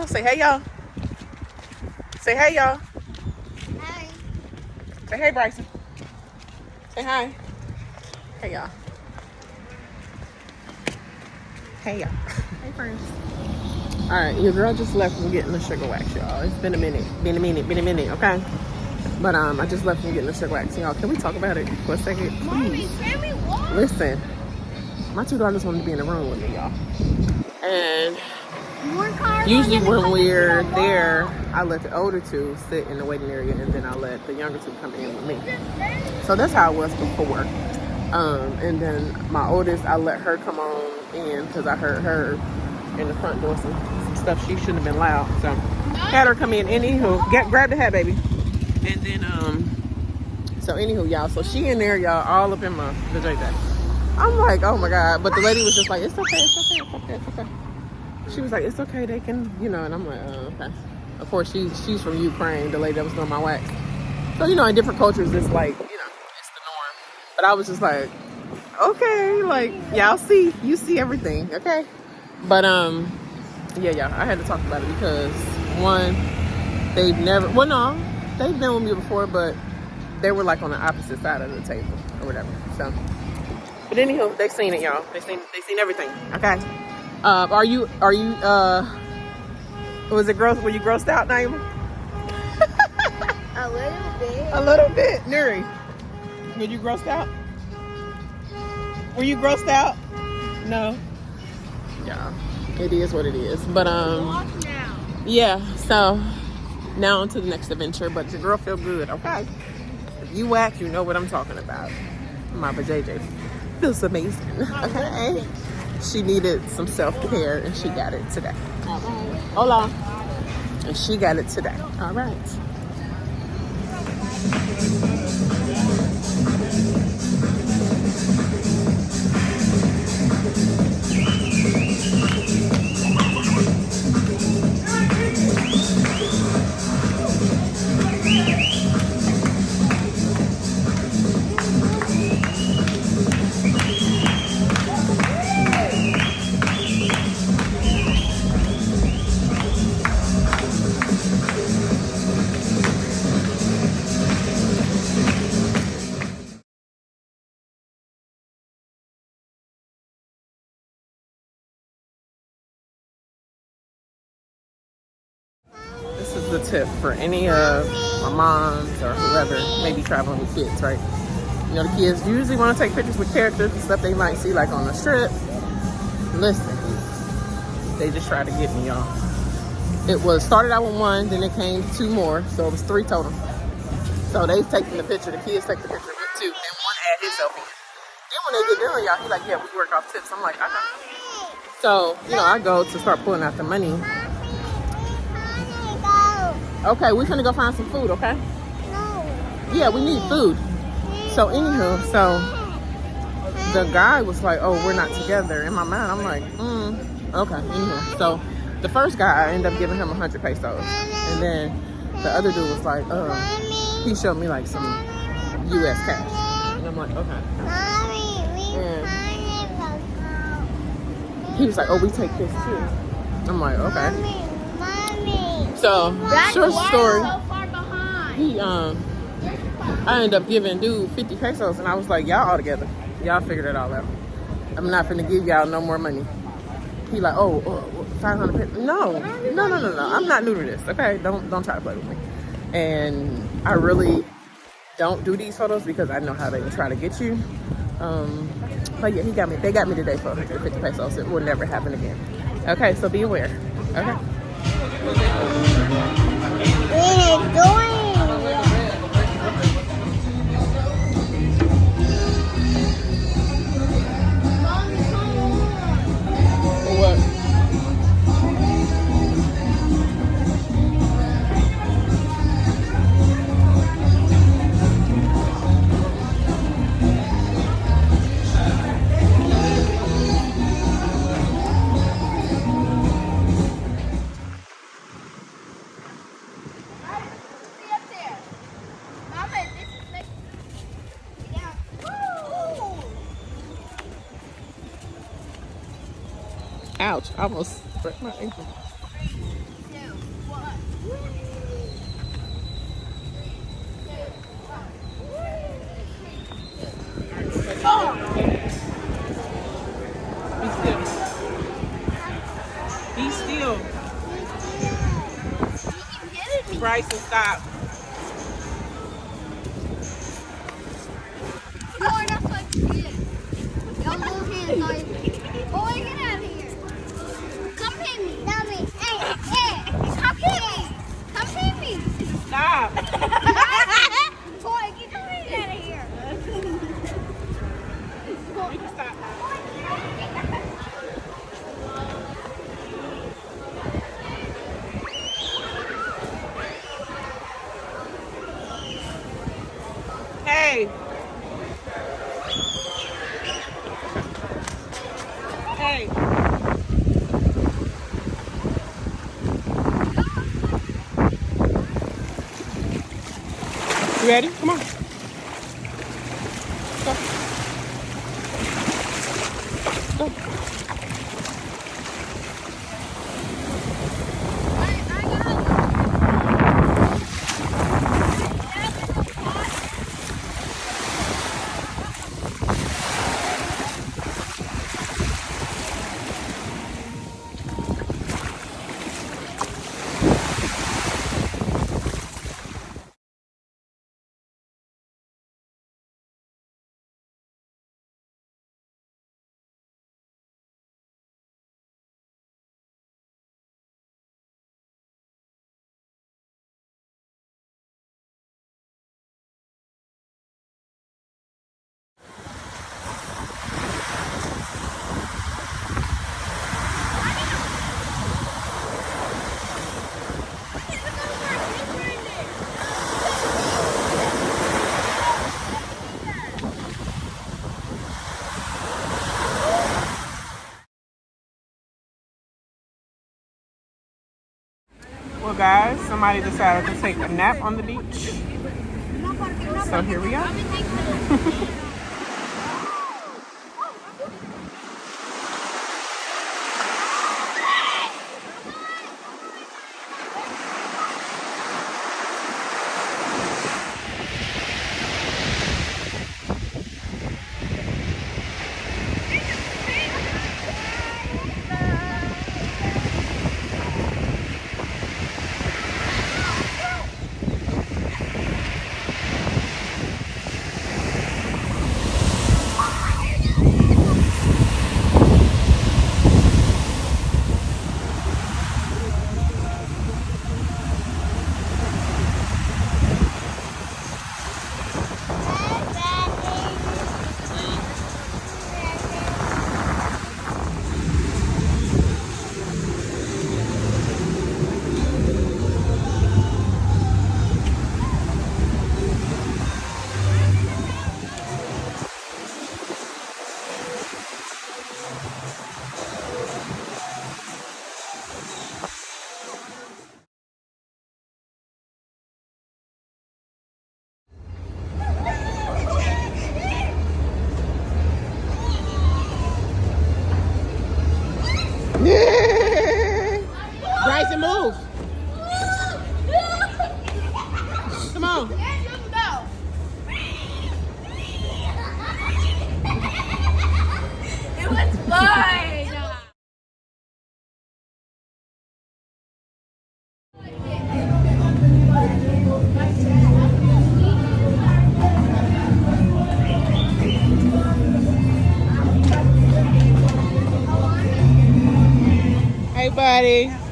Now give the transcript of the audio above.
y'all. Say hey, y'all. Say hey, y'all. Hi. Say hey, Bryson. Say hi. Hey, y'all. Hey, y'all. Hey, friends. All right, your girl just left from getting the sugar wax, y'all. It's been a minute, okay? But I just left from getting the sugar wax, y'all. Can we talk about it for a second, please? Mommy, can we walk? Listen, my two daughters wanted to be in the room with me, y'all. And usually when we're there, I let the older two sit in the waiting area, and then I let the younger two come in with me. So that's how it was before. And then my oldest, I let her come on in because I heard her in the front door some stuff she shouldn't have been loud. So had her come in. Anywho, grab the hat, baby. And then so anywho, y'all. So she in there, y'all, all up in the JJ. I'm like, oh my god. But the lady was just like, it's okay. She was like, it's okay. They can, and I'm like, oh, okay. Of course, she's from Ukraine. The lady that was doing my wax. So in different cultures, it's like, it's the norm. But I was just like, okay, like y'all see, you see everything, okay? But yeah, y'all, I had to talk about it because one, they've been with me before, but they were like on the opposite side of the table or whatever. So, but anywho, they've seen it, y'all. They seen everything, okay? Are you was it gross? Were you grossed out, Naima? A little bit. A little bit, Nuri. Were you grossed out? Were you grossed out? No. Yeah, it is what it is. But yeah. So now on to the next adventure. But your girl feel good, okay? If you wax, you know what I'm talking about. My JJ feels amazing, okay? She needed some self-care and she got it today. All right. Hola. And she got it today. All right. This is the tip for any of my moms or whoever may be traveling with kids, right? The kids usually want to take pictures with characters and stuff they might see like on the strip. Listen, they just tried to get me, y'all. It was started out with one, then it came to two more, so it was three total. So they've taken the picture, the kids take the picture with two, and one add himself in. Then when they get done, y'all, he like, yeah, we work off tips. I'm like, okay. So, I go to start pulling out the money. Okay, we're gonna go find some food, okay? No. Yeah, we need food. So anywho, the guy was like, oh, we're not together. In my mind, I'm like, okay, anywho. So the first guy, I ended up giving him 100 pesos. And then the other dude was like, he showed me like some US cash. And I'm like, okay. And he was like, oh, we take this too. I'm like, okay. So, short story, I ended up giving dude 50 pesos, and I was like, y'all all together. Y'all figured it all out. I'm not finna give y'all no more money. He like, 500 pesos. No. I'm not new to this, okay? Don't try to play with me. And I really don't do these photos because I know how they try to get you. But yeah, they got me today for 150 pesos. It will never happen again. Okay, so be aware, okay? What are you doing? What? Ouch, I almost broke my ankle. Be still. Be still. Bryson, stop. No, that's like shit. Your little hands like, boy, get out of here. Come hit me. Hey, come hit me. Come hit me. Stop. Boy, get your hands out of here. You can stop. Hey. Hey. You ready? Come on. Go. Go. Well, guys, somebody decided to take a nap on the beach. So here we are. Bryson, move. Come on. It was fun. Hey, buddy.